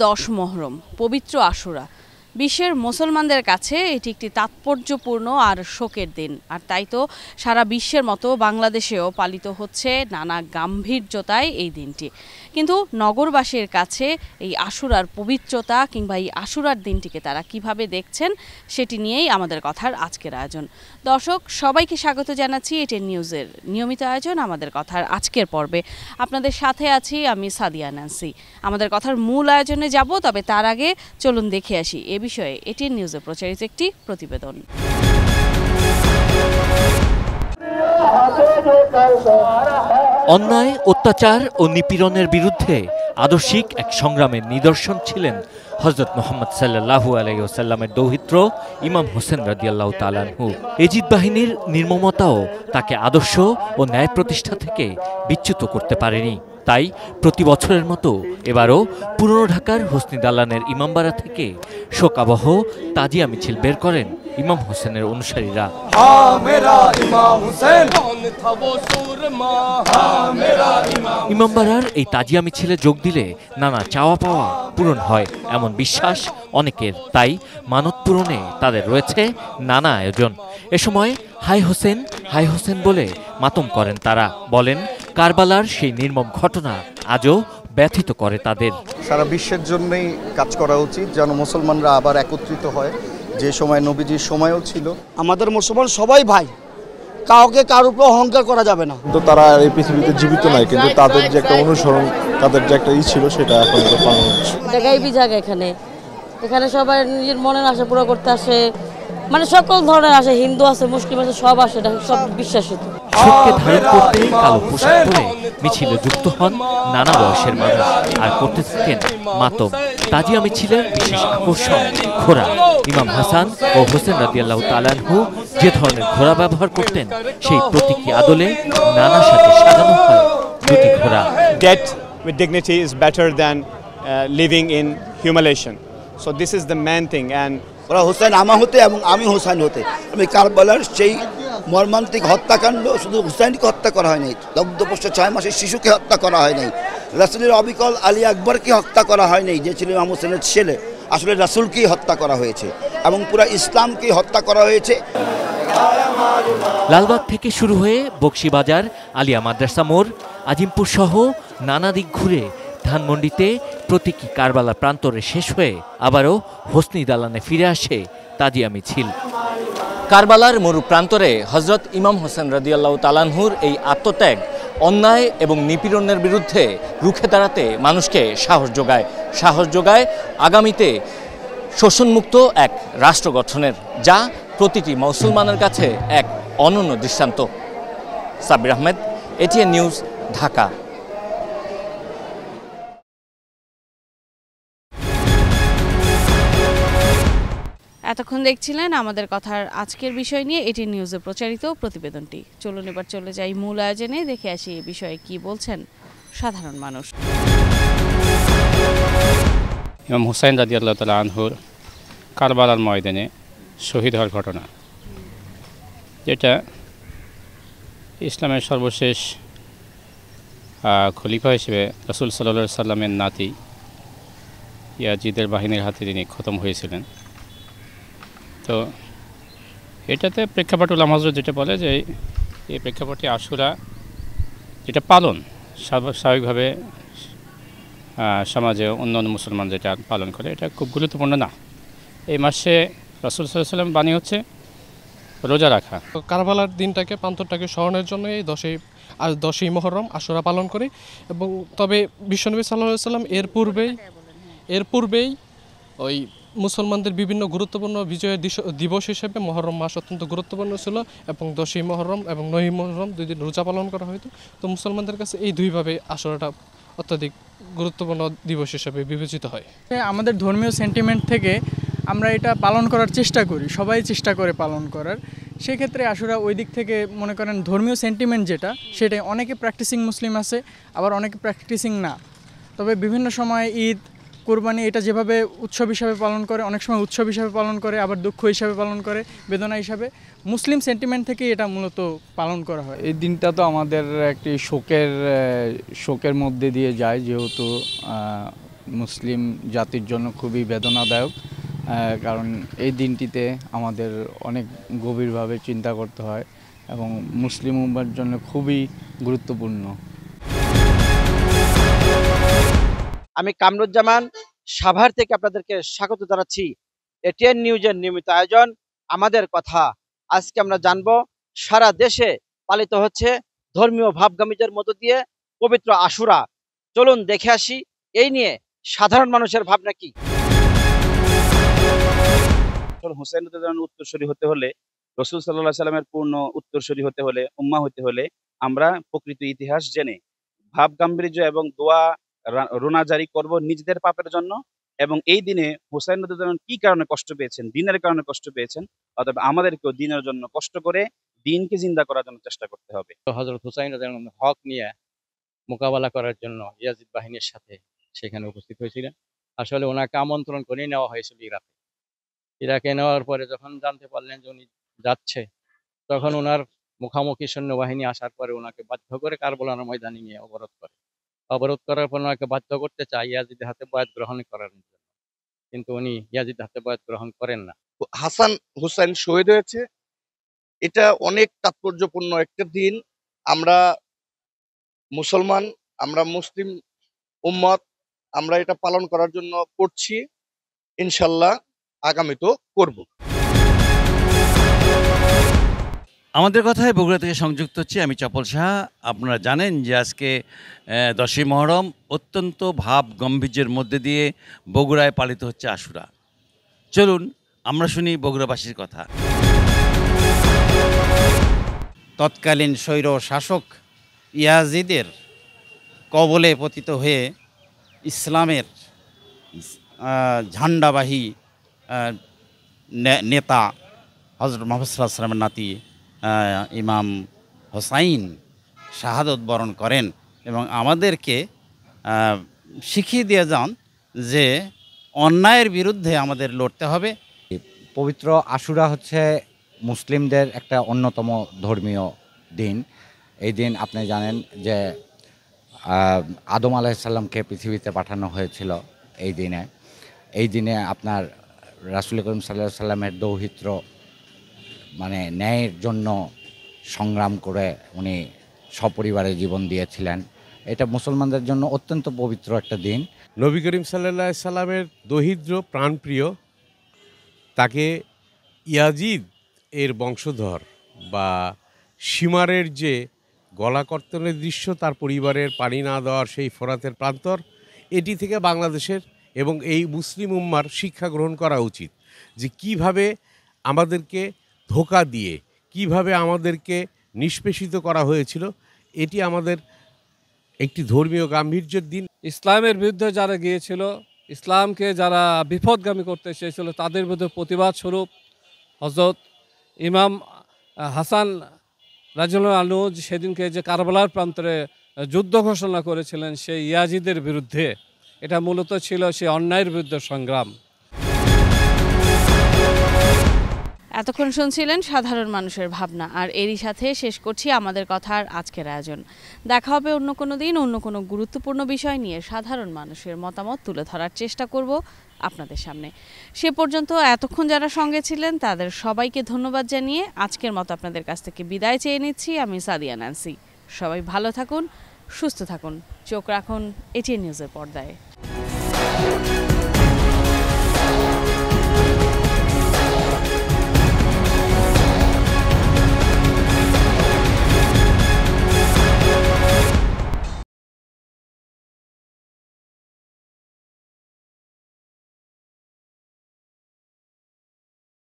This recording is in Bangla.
10 মুহররম পবিত্র আশুরা। বিশ্বের মুসলমানদের কাছে এটি একটি তাৎপর্যপূর্ণ আর শোকের দিন। আর তাই তো সারা বিশ্বের মতো বাংলাদেশেও পালিত হচ্ছে নানা গাম্ভীর্যতায় এই দিনটি। কিন্তু নগরবাসীর কাছে এই আশুরার পবিত্রতা কিংবা এই আশুরার দিনটিকে তারা কিভাবে দেখছেন সেটি নিয়েই আমাদের কথার আজকের আয়োজন। দর্শক সবাইকে স্বাগত জানাচ্ছি এটিএন নিউজের নিয়মিত আয়োজন আমাদের কথার আজকের পর্বে। আপনাদের সাথে আছি আমি সাদিয়া নান্সি। আমাদের কথার মূল আয়োজনে যাব, তবে তার আগে চলুন দেখে আসি এ বিষয়ে এটিএন নিউজে প্রচারিত একটি প্রতিবেদন। অন্যায়, অত্যাচার ও নিপীড়নের বিরুদ্ধে আদর্শিক এক সংগ্রামের নিদর্শন ছিলেন হযরত মুহাম্মদ সাল্লাল্লাহু আলাইহি ওয়াসাল্লামের দৌহিত্র ইমাম হোসেন রাদিয়াল্লাহু তাআলা আনহু। এজিদ বাহিনীর নির্মমতাও তাকে আদর্শ ও ন্যায় প্রতিষ্ঠা থেকে বিচ্যুত করতে পারেনি। তাই প্রতি বছরের মতো এবারও পুরনো ঢাকার হোসনি দালানের ইমামবাড়া থেকে শোকাবহ তাজিয়া মিছিল বের করেন ইমাম হোসেনের অনুসারীরা। ইমামবাড়ার এই তাজিয়া মিছিলে যোগ দিলে নানা চাওয়া পাওয়া পূরণ হয় এমন বিশ্বাস অনেকের। তাই মানত পূরণে তাদের রয়েছে নানা আয়োজন। এ সময় হাই হোসেন বলে মাতম করেন তারা। বলেন, কারবালার সেই নির্মম ঘটনা আজও ব্যথিত করে তাদের। সারা বিশ্বের জন্যই কাজ করা উচিত, যেন মুসলমানরা আবার একত্রিত হয়, যে সময় নবীজির সময়ও ছিল। আমাদের মুসলমান সবাই ভাই, কাউকে কার উপর অহংকার করা যাবে না। তো তারা এই পৃথিবীতে জীবিত নাই, কিন্তু তাদের যে একটা অনুসরণ, তাদের যে একটা ছিল, সেটা এখন পালন হচ্ছে। এখানে সবাই নিজের মনের আশা পুরো করতে আসে, মানে সকল ধরনের আসে, হিন্দু আছে, মুসলিম আছে, সব আসে, সব বিশ্বাসিত। শোককে ধারণ করতে কালো পোশাক পরে মিছিলে যুক্ত হন নানা বয়সের মানুষ আর করতে থাকেন মাতম। তাজিয়া মিছিলের বিশেষ আকর্ষণ ঘোড়া। ইমাম হাসান ও হোসেন রাদিয়াল্লাহু তাআলা আনহু যে ধরনের ঘোড়া ব্যবহার করতেন, সেই প্রতীকী আদলে নানা সাথে সাজানো হয় দুটি ঘোড়া। Death with dignity is better than living in humiliation. So this is the main thing. And ওরা হোসেন আমা হতে এবং আমি হোসেন হতে, আমি কারবালার সেই মর্মান্তিক হত্যাকাণ্ড শুধু হুসাইনকে হত্যা করা হয় নাই, দগ্ধপোষ্য 6 মাসের শিশুকে হত্যা করা হয় নাই, রাসূলের অবিকল আলী আকবরকে হত্যা করা হয় নাই, যে ছিল ইমাম হোসেনের ছেলে। আসলে রাসূলকেই হত্যা করা হয়েছে এবং পুরো ইসলামকে হত্যা করা হয়েছে। লালবাগ থেকে শুরু হয়ে বকশীবাজার, আলিয়া মাদ্রাসা মোড়, আজিমপুর সহ নানা দিক ঘুরে ধানমন্ডিতে প্রতীকী কারবালা প্রান্তরে শেষ হয়ে আবারও হোসনি দালানে ফিরে আসে তাজিয়া মিছিল। কারবালার মরু প্রান্তরে হযরত ইমাম হোসেন রাদিয়াল্লাহু তাআলা আনহুর এই আত্মত্যাগ অন্যায় এবং নিপীড়নের বিরুদ্ধে রুখে দাঁড়াতে মানুষকে সাহস যোগায় আগামীতে শোষণমুক্ত এক রাষ্ট্র গঠনের, যা প্রতিটি মুসলমানের কাছে এক অনন্য দৃষ্টান্ত। Sabbir Ahmed, ATN news, Dhaka. এতক্ষণ দেখছিলেন আমাদের কথার আজকের বিষয় নিয়ে এটিএন নিউজে প্রচারিত প্রতিবেদনটি। চলুন এবার চলে যাই মূল আয়োজনে, দেখে আসি এই বিষয়ে কি বলছেন সাধারণ মানুষ। ইমাম হুসাইন রাদিয়াল্লাহু তাআলা আনহুর কারবালার ময়দানে শহীদ হওয়ার ঘটনা, যেটা ইসলামের সর্বশেষ খলিফা হিসেবে রাসূল সাল্লাল্লাহু আলাইহি সাল্লামের নাতি ইয়াজিদের বাহিনীর হাতে তিনি খতম হয়েছিলেন। তো এটাতে প্রেক্ষাপট উলামা হযরত যেটা বলে যে এই প্রেক্ষাপটে আশুরা যেটা পালন স্বাভাবিকভাবে সমাজে অন্যান্য মুসলমান যেটা পালন করে, এটা খুব গুরুত্বপূর্ণ না। এই মাসে রাসূল সাল্লাল্লাহু আলাইহি ওয়াসাল্লাম বাণী হচ্ছে রোজা রাখা। কারবালার দিনটাকে, প্রান্তরটাকে স্মরণের জন্য এই 10ই মুহররম আশুরা পালন করি। এবং তবে বিশ্বনবী সাল্লাল্লাহু আলাইহি ওয়াসাল্লাম এর পূর্বেই ওই মুসলমানদের বিভিন্ন গুরুত্বপূর্ণ বিজয়ের দিবস হিসেবে মুহররম মাস অত্যন্ত গুরুত্বপূর্ণ ছিল এবং 10ই মুহররম এবং 9ই মুহররম 2 দিন রোজা পালন করা হতো। তো মুসলমানদের কাছে এই দুইভাবে আশুরাটা অত্যাধিক গুরুত্বপূর্ণ দিবস হিসেবে বিবেচিত হয়। আমাদের ধর্মীয় সেন্টিমেন্ট থেকে আমরা এটা পালন করার চেষ্টা করি, সবাই চেষ্টা করে পালন করার। সেক্ষেত্রে আশুরা ওই দিক থেকে মনে করেন ধর্মীয় সেন্টিমেন্ট যেটা, সেটাই অনেকে প্র্যাকটিসিং মুসলিম আছে, আবার অনেকে প্র্যাকটিসিং না। তবে বিভিন্ন সময় ঈদ, কোরবানি এটা যেভাবে উৎসব হিসাবে পালন করে, অনেক সময় উৎসব হিসাবে পালন করে, আবার দুঃখ হিসাবে পালন করে, বেদনা হিসাবে। মুসলিম সেন্টিমেন্ট থেকে এটা মূলত পালন করা হয়। এই দিনটা তো আমাদের একটি শোকের মধ্যে দিয়ে যায়, যেহেতু মুসলিম জাতির জন্য খুবই বেদনাদায়ক, কারণ এই দিনটিতে আমাদের অনেক গভীরভাবে চিন্তা করতে হয় এবং মুসলিম উম্মার জন্য খুবই গুরুত্বপূর্ণ। আমি কামরুজ্জামান সাভার থেকে আপনাদেরকে স্বাগত জানাচ্ছি এটিএন নিউজের নিয়মিত আয়োজন আমাদের কথা। আজকে আমরা জানবো সারা দেশে পালিত হচ্ছে ধর্মীয় ভাবগামিতার মধ্য দিয়ে পবিত্র আশুরা। চলুন দেখে আসি এই নিয়ে সাধারণ মানুষের ভাবনা কি। হুসাইন রাদিয়াল্লাহু উত্তরসূরি হতে হলে, রাসূল সাল্লাল্লাহু আলাইহি সাল্লামের পূর্ণ উত্তরসূরি হতে হলে, উম্মাহ হতে হলে আমরা প্রকৃত ইতিহাস জেনে ভাব গাম্ভীর্য এবং দোয়া রোনা জারি করব নিজেদের পাপের জন্য। এবং এই দিনে হুসাইন রাদিয়াল্লাহু কি কারণে কষ্ট পেয়েছেন, দিনের কারণে কষ্ট পেয়েছেন, অতএব আমাদেরকেও দিনের জন্য কষ্ট করে দিনকে জিন্দা করার জন্য চেষ্টা করতে হবে। হযরত হুসাইন রাদিয়াল্লাহু হক নিয়ে মোকাবেলা করার জন্য ইয়াজিদ বাহিনীর সাথে সেখানে উপস্থিত হয়েছিলেন। আসলে ওনাকে আমন্ত্রণ করে নেওয়া হয়েছিল ইরাকে নেওয়ার পরে যখন জানতে পারলেন যে উনি যাচ্ছে, তখন ওনার মুখামুখি সৈন্যবাহিনী আসার পরে ওনাকে বাধ্য করে কারবালার ময়দানে নিয়ে অবরোধ করার পর ওনাকে বাধ্য করতে চায় ইয়াজিদের হাতে বয়াত গ্রহণ করার জন্য, কিন্তু উনি ইয়াজিদের হাতে বয়াত গ্রহণ করেন না। হাসান হুসাইন শহীদ হয়েছে, এটা অনেক তাৎপর্যপূর্ণ একটা দিন। আমরা মুসলমান, আমরা মুসলিম উম্মত, আমরা এটা পালন করার জন্য করছি, ইনশাল্লাহ আগামীতেও করব। আমাদের কথায় বগুড়া থেকে সংযুক্ত হচ্ছে আমি চপল শাহ। আপনারা জানেন যে আজকে 10ই মহরম, অত্যন্ত ভাব গাম্ভীর্যের মধ্যে দিয়ে বগুড়ায় পালিত হচ্ছে আশুরা। চলুন আমরা শুনি বগুড়াবাসীর কথা। তৎকালীন স্বৈর শাসক ইয়াজিদের কবলে পতিত হয়ে ইসলামের ঝান্ডাবাহী নেতা হযরত মুহাম্মদ সাল্লাল্লাহু আলাইহি ওয়াসাল্লামের নাতি ইমাম হোসাইন শাহাদত বরণ করেন এবং আমাদেরকে শিখিয়ে দিয়ে যান যে অন্যায়ের বিরুদ্ধে আমাদের লড়তে হবে। পবিত্র আশুরা হচ্ছে মুসলিমদের একটা অন্যতম ধর্মীয় দিন। এই দিন আপনি জানেন যে আদম আলাইহিস সালামকে পৃথিবীতে পাঠানো হয়েছিল এই দিনে আপনার রাসূল করিম সাল্লাল্লাহু আলাইহি সাল্লামের দৌহিত্র মানে ন্যায়ের জন্য সংগ্রাম করে উনি সপরিবারে জীবন দিয়েছিলেন। এটা মুসলমানদের জন্য অত্যন্ত পবিত্র একটা দিন। নবী করিম সাল্লাল্লাহু আলাইহি সাল্লামের দৌহিত্র প্রাণপ্রিয়, তাকে ইয়াজিদ এর বংশধর বা সীমারের যে গলা কর্তনের দৃশ্য, তার পরিবারের পানি না দেওয়ার সেই ফোরাতের প্রান্তর, এটি থেকে বাংলাদেশের এবং এই মুসলিম উম্মার শিক্ষা গ্রহণ করা উচিত যে কিভাবে আমাদেরকে ধোঁকা দিয়ে কিভাবে আমাদেরকে নিষ্পেষিত করা হয়েছিল। এটি আমাদের একটি ধর্মীয় গাম্ভীর্যের দিন। ইসলামের বিরুদ্ধে যারা গিয়েছিল, ইসলামকে যারা বিপদগামী করতে চেয়েছিল, তাদের বিরুদ্ধে প্রতিবাদ স্বরূপ হযরত ইমাম হাসান রাদিয়াল্লাহু আনহু সেদিনকে যে কারবালার প্রান্তরে যুদ্ধ ঘোষণা করেছিলেন সেই ইয়াজিদের বিরুদ্ধে, এটা মূলত ছিল সেই অন্যায়ের বিরুদ্ধে সংগ্রাম। এতক্ষণ শুনছিলেন সাধারণ মানুষের ভাবনা, আর এরই সাথে শেষ করছি আমাদের কথার আজকের আয়োজন। দেখা হবে অন্য কোনো দিন অন্য কোনো গুরুত্বপূর্ণ বিষয় নিয়ে সাধারণ মানুষের মতামত তুলে ধরার চেষ্টা করব আপনাদের সামনে। সে পর্যন্ত এতক্ষণ যারা সঙ্গে ছিলেন তাদের সবাইকে ধন্যবাদ জানিয়ে আজকের মতো আপনাদের কাছ থেকে বিদায় চেয়ে নিচ্ছি। আমি সাদিয়া ন্যান্সি। সবাই ভালো থাকুন, সুস্থ থাকুন, চোখ রাখুন এটিএন নিউজের পর্দায়।